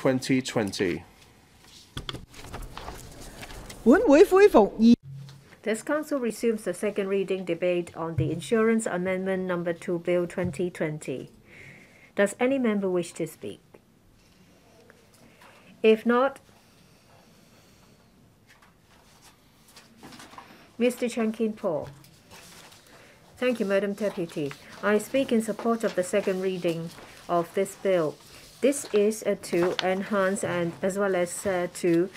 2020. This Council resumes the second reading debate on the Insurance Amendment No. 2 Bill 2020. Does any member wish to speak? If not, Mr. Chan Kin Po. Thank you, Madam Deputy. I speak in support of the second reading of this bill. This is to enhance and as well as to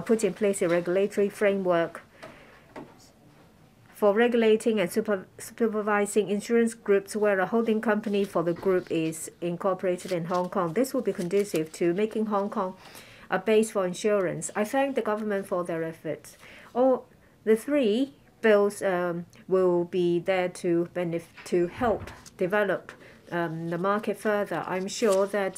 put in place a regulatory framework for regulating and supervising insurance groups where a holding company for the group is incorporated in Hong Kong. This will be conducive to making Hong Kong a base for insurance. I thank the government for their efforts. All the three bills will be there to help develop the market further. I'm sure that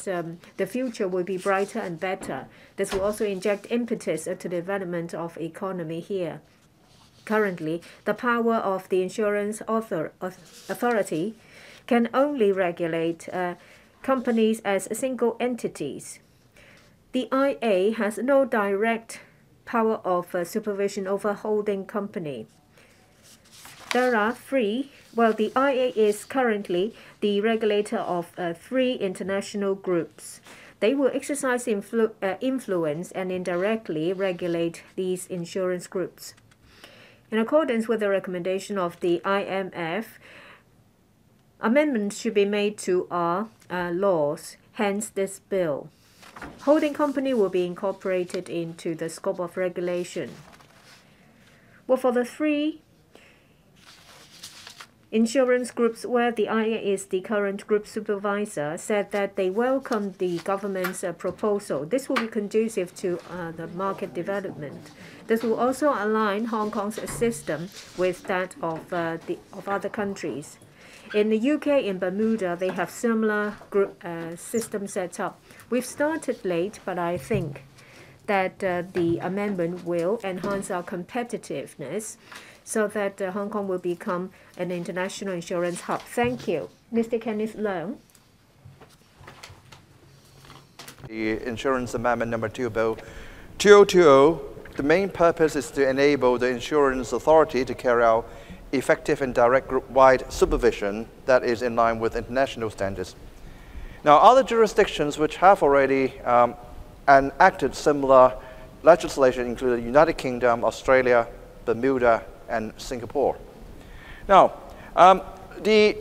the future will be brighter and better. This will also inject impetus to the development of economy here. Currently, the power of the insurance authority can only regulate companies as single entities. The IA has no direct power of supervision over holding company. There are three. Well, the IA is currently the regulator of three international groups. They will exercise influence and indirectly regulate these insurance groups. In accordance with the recommendation of the IMF, amendments should be made to our laws, hence this bill. Holding company will be incorporated into the scope of regulation. Well, for the three insurance groups where the IA is the current group supervisor, said that they welcome the government's proposal. This will be conducive to the market development. This will also align Hong Kong's system with that of other countries. In the UK, in Bermuda, they have similar group system set up. We've started late, but I think that the amendment will enhance our competitiveness so that Hong Kong will become an international insurance hub. Thank you. Mr. Kenneth Leung. The Insurance Amendment No. 2 Bill 2020, the main purpose is to enable the insurance authority to carry out effective and direct group-wide supervision that is in line with international standards. Now, other jurisdictions which have already enacted similar legislation include the United Kingdom, Australia, Bermuda, and Singapore. Now, the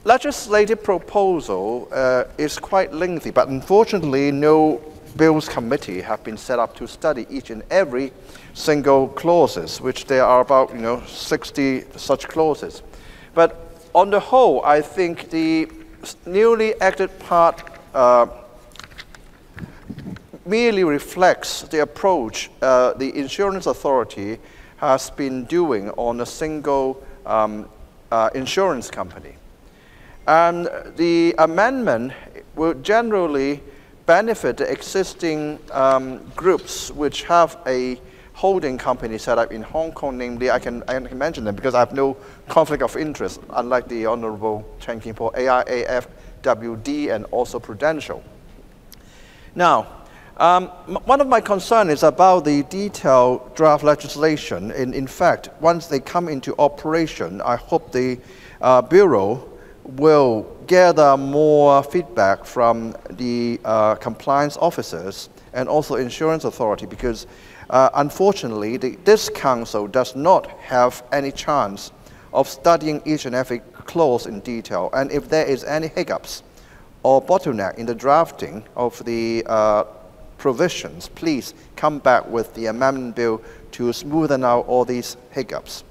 legislative proposal is quite lengthy, but unfortunately, no Bills Committee have been set up to study each and every single clauses, which there are about 60 such clauses. But on the whole, I think the newly acted part merely reflects the approach the insurance authority has been doing on a single insurance company. And the amendment will generally benefit the existing groups which have a holding company set up in Hong Kong, namely, I can mention them because I have no conflict of interest, unlike the Honourable Chan Kin Po, AIA, FWD, and also Prudential. Now, one of my concerns is about the detailed draft legislation. In fact, once they come into operation, I hope the Bureau will gather more feedback from the compliance officers and also insurance authority, because unfortunately, this council does not have any chance of studying each and every clause in detail. And if there is any hiccups or bottleneck in the drafting of the provisions, please come back with the amendment bill to smoothen out all these hiccups.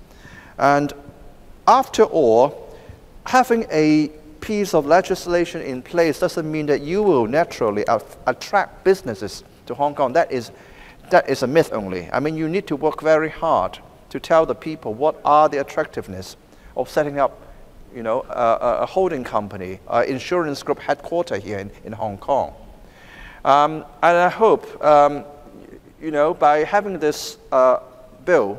And after all, having a piece of legislation in place doesn't mean that you will naturally attract businesses to Hong Kong. That is a myth only. I mean, you need to work very hard to tell the people what are the attractiveness of setting up, a holding company, insurance group headquarters here in Hong Kong. And I hope, by having this bill,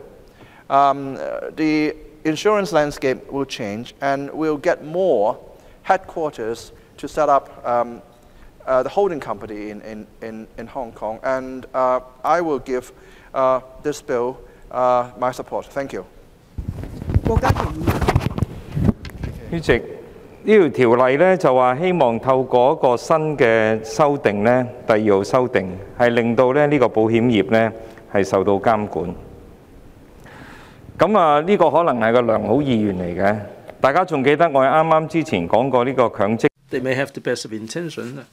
the insurance landscape will change and we'll get more headquarters to set up the holding company in Hong Kong. And I will give this bill my support. Thank you. 郭家麒議員。主席，呢條條例咧就話希望透過一個新嘅修訂咧，第二號修訂係令到咧呢個保險業咧係受到監管。咁啊，呢個可能係個良好意願嚟嘅。大家仲記得我啱啱之前講過呢個強積。They may have the best of intention.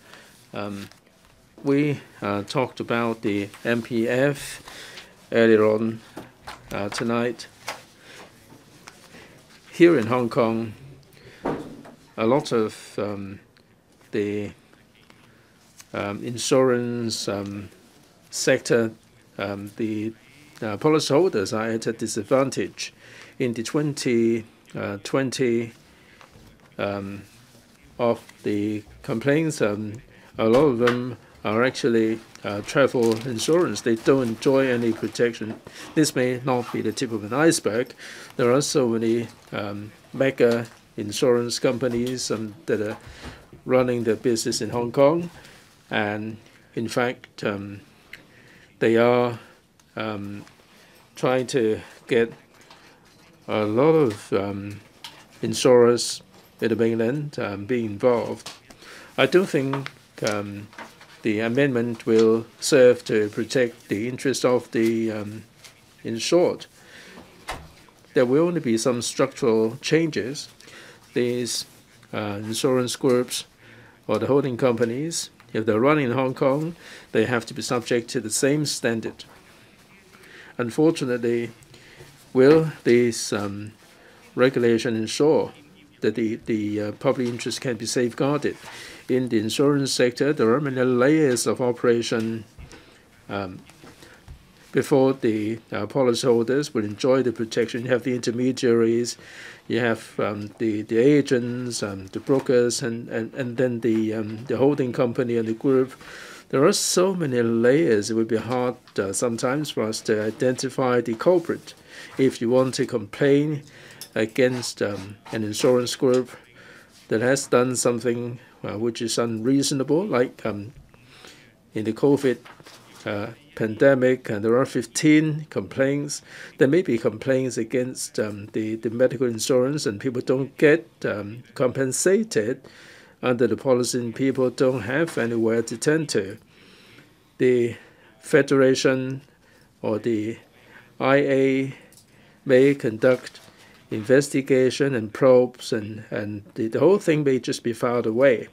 We talked about the MPF earlier on tonight. Here in Hong Kong, a lot of the insurance sector, the policyholders are at a disadvantage. In the 2020 of the complaints, a lot of them are actually travel insurance. They don't enjoy any protection. This may not be the tip of an iceberg. There are so many mega insurance companies that are running their business in Hong Kong, and in fact, they are trying to get a lot of insurers in the mainland being involved. I don't think the amendment will serve to protect the interest of the insured. There will only be some structural changes. These insurance groups or the holding companies, if they're running in Hong Kong, they have to be subject to the same standard. Unfortunately, will these regulations ensure that the public interest can be safeguarded? In the insurance sector, there are many layers of operation before the policyholders will enjoy the protection. You have the intermediaries, you have the agents, the brokers, and then the holding company and the group. There are so many layers. It would be hard sometimes for us to identify the culprit. If you want to complain against an insurance group that has done something which is unreasonable, like in the COVID pandemic, and there are 15 complaints. There may be complaints against the medical insurance, and people don't get compensated under the policy, and people don't have anywhere to turn to. The Federation or the IA may conduct investigation and probes, and the whole thing may just be filed away.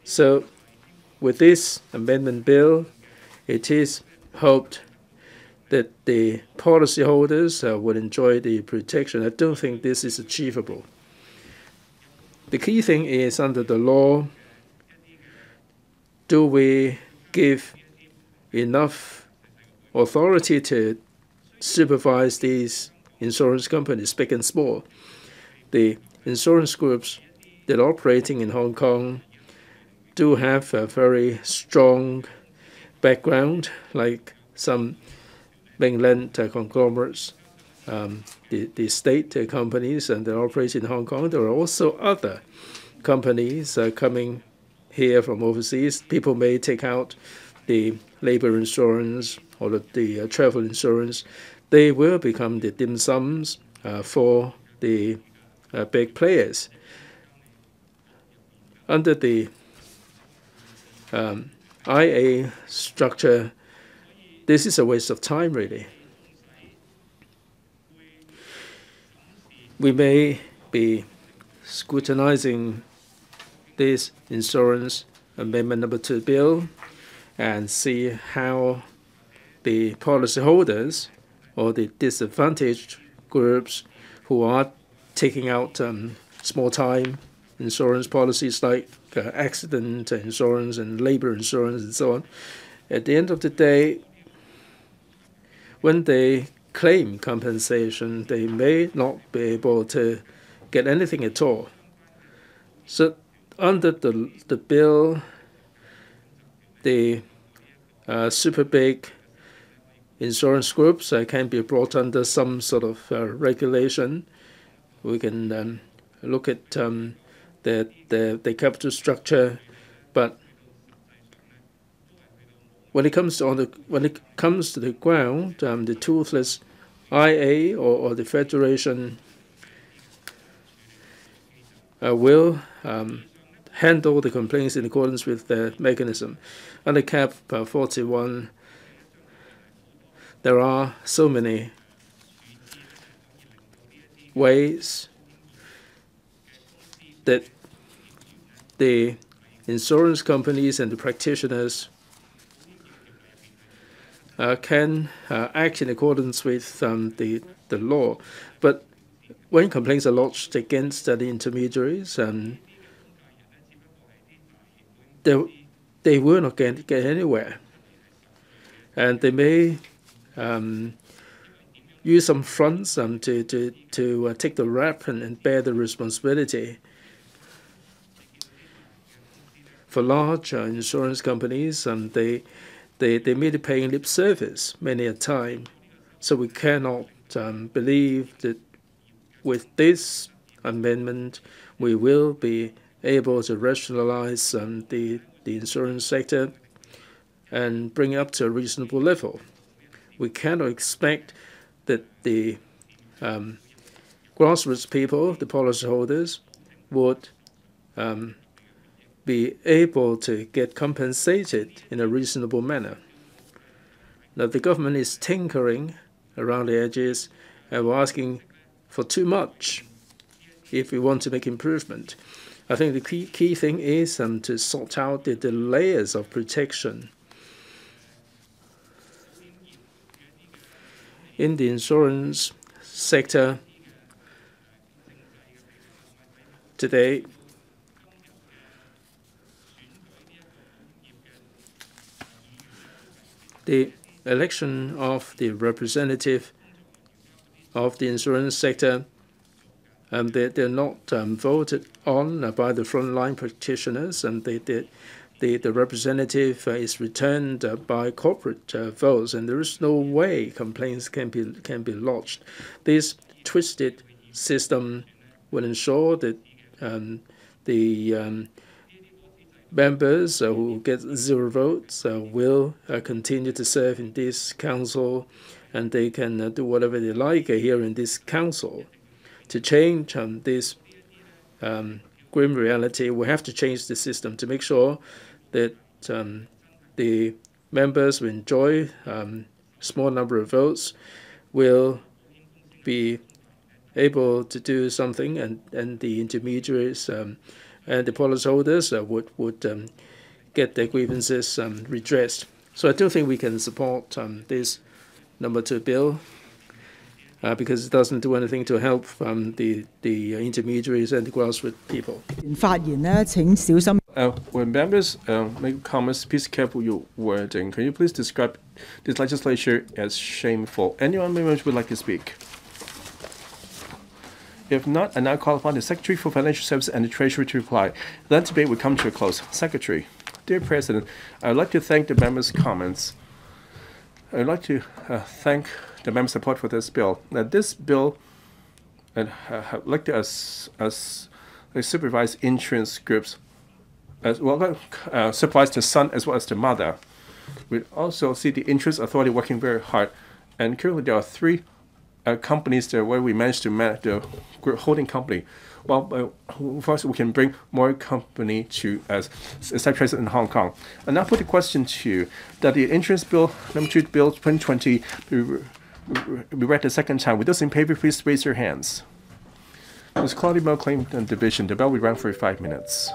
So with this amendment bill, it is hoped that the policyholders will enjoy the protection. I don't think this is achievable. The key thing is, under the law, do we give enough authority to supervise these insurance companies, big and small? The insurance groups that are operating in Hong Kong do have a very strong background, like some mainland conglomerates, the state companies, and they're operating in Hong Kong. There are also other companies coming here from overseas. People may take out the labor insurance or the travel insurance. They will become the dim sums for the big players. Under the IA structure, this is a waste of time, really. We may be scrutinizing this insurance amendment number 2 bill and see how the policyholders or the disadvantaged groups who are taking out small-time insurance policies like accident insurance and labor insurance and so on, at the end of the day, when they claim compensation, they may not be able to get anything at all. So under the bill, the super big insurance groups can be brought under some sort of regulation. We can look at the capital structure, but when it comes to the ground, the toothless IA or the Federation will handle the complaints in accordance with the mechanism. Under Cap 41, there are so many ways that the insurance companies and the practitioners can act in accordance with the law. But when complaints are lodged against the intermediaries, they will not get anywhere. And they may use some fronts to take the rap and bear the responsibility. For large insurance companies, they may be paying lip service many a time. So we cannot believe that with this amendment, we will be able to rationalize the insurance sector and bring it up to a reasonable level. We cannot expect that the grassroots people, the policyholders, would be able to get compensated in a reasonable manner. Now, the government is tinkering around the edges, and we're asking for too much if we want to make improvement. I think the key thing is to sort out the layers of protection. In the insurance sector today, the election of the representative of the insurance sector, they're not voted on by the frontline practitioners, and the representative is returned by corporate votes, and there is no way complaints can be lodged. This twisted system will ensure that the members who get 0 votes will continue to serve in this council, and they can do whatever they like here in this council. To change this grim reality, we have to change the system to make sure that the members who enjoy small number of votes will be able to do something, and the intermediaries and the policyholders would get their grievances redressed. So I don't think we can support this No. 2 bill because it doesn't do anything to help the intermediaries and the grassroots people. When members make comments, please careful your wording. Can you please describe this legislation as shameful? Anyone would like to speak? If not, I now call upon the Secretary for Financial Services and the Treasury to reply. That debate will come to a close. Secretary. Dear President, I would like to thank the members' comments. I would like to thank the members' support for this bill. Now, this bill, I'd like to supervise insurance groups as well, supervise the son as well as the mother. We also see the insurance authority working very hard, and currently there are 3 companies there where we managed to manage the holding company. Well, first we can bring more company to as established in Hong Kong. And now put the question to you that the insurance bill, No. 2 bill 2020, be read the second time. With those in favor, please raise your hands. Ms. Claudia Mo Claim and Division. The bell will run for 5 minutes.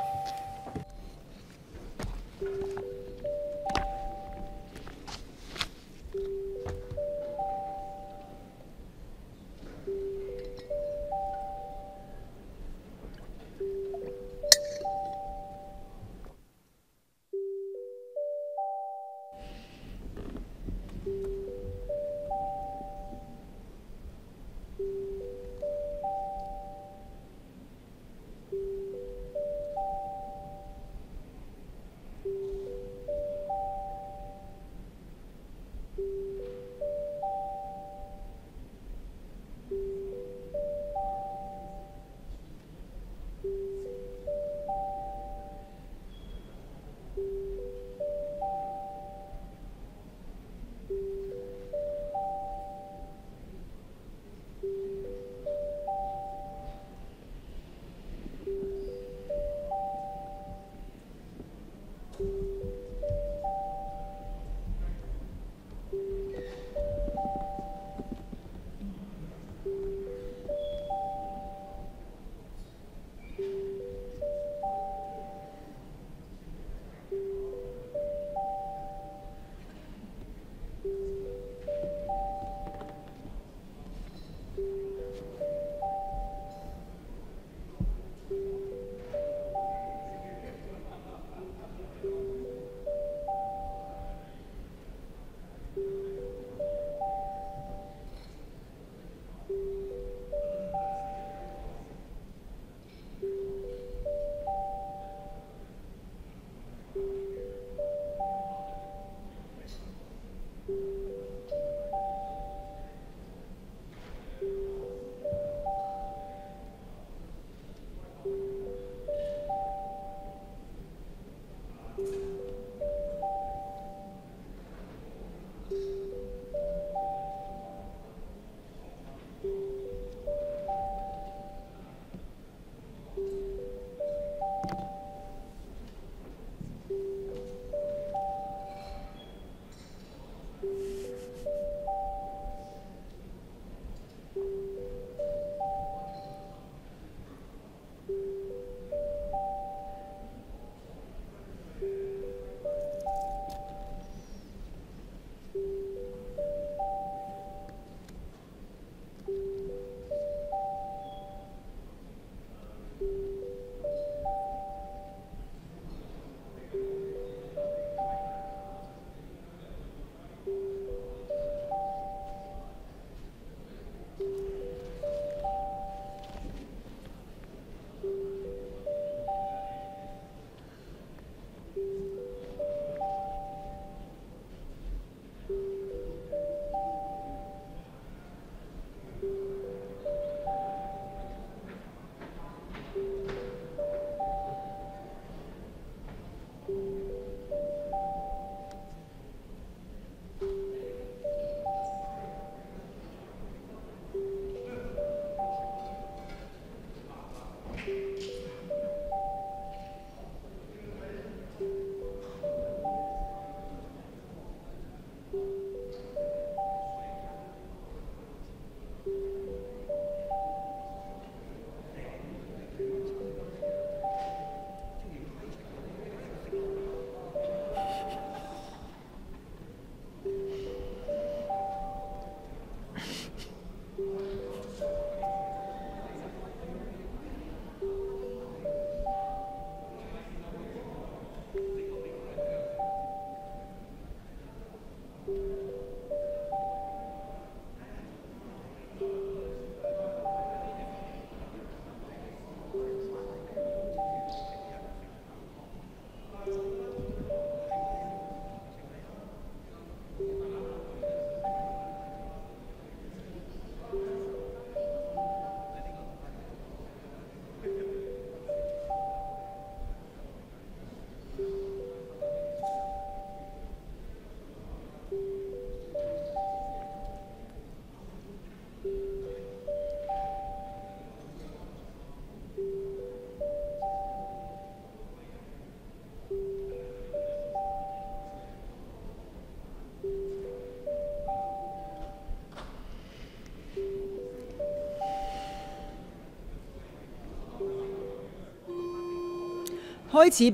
開始。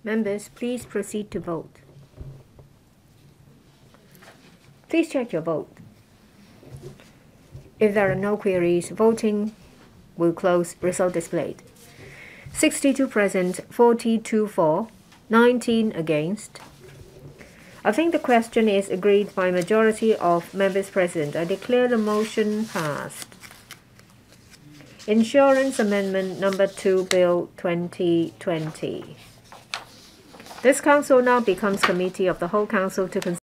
Members, please proceed to vote. Please check your vote. If there are no queries, voting will close. Result displayed. 62 present, 42 for, 19 against. I think the question is agreed by majority of members present. I declare the motion passed. Insurance Amendment Number 2 Bill 2020. This council now becomes Committee of the Whole Council to consider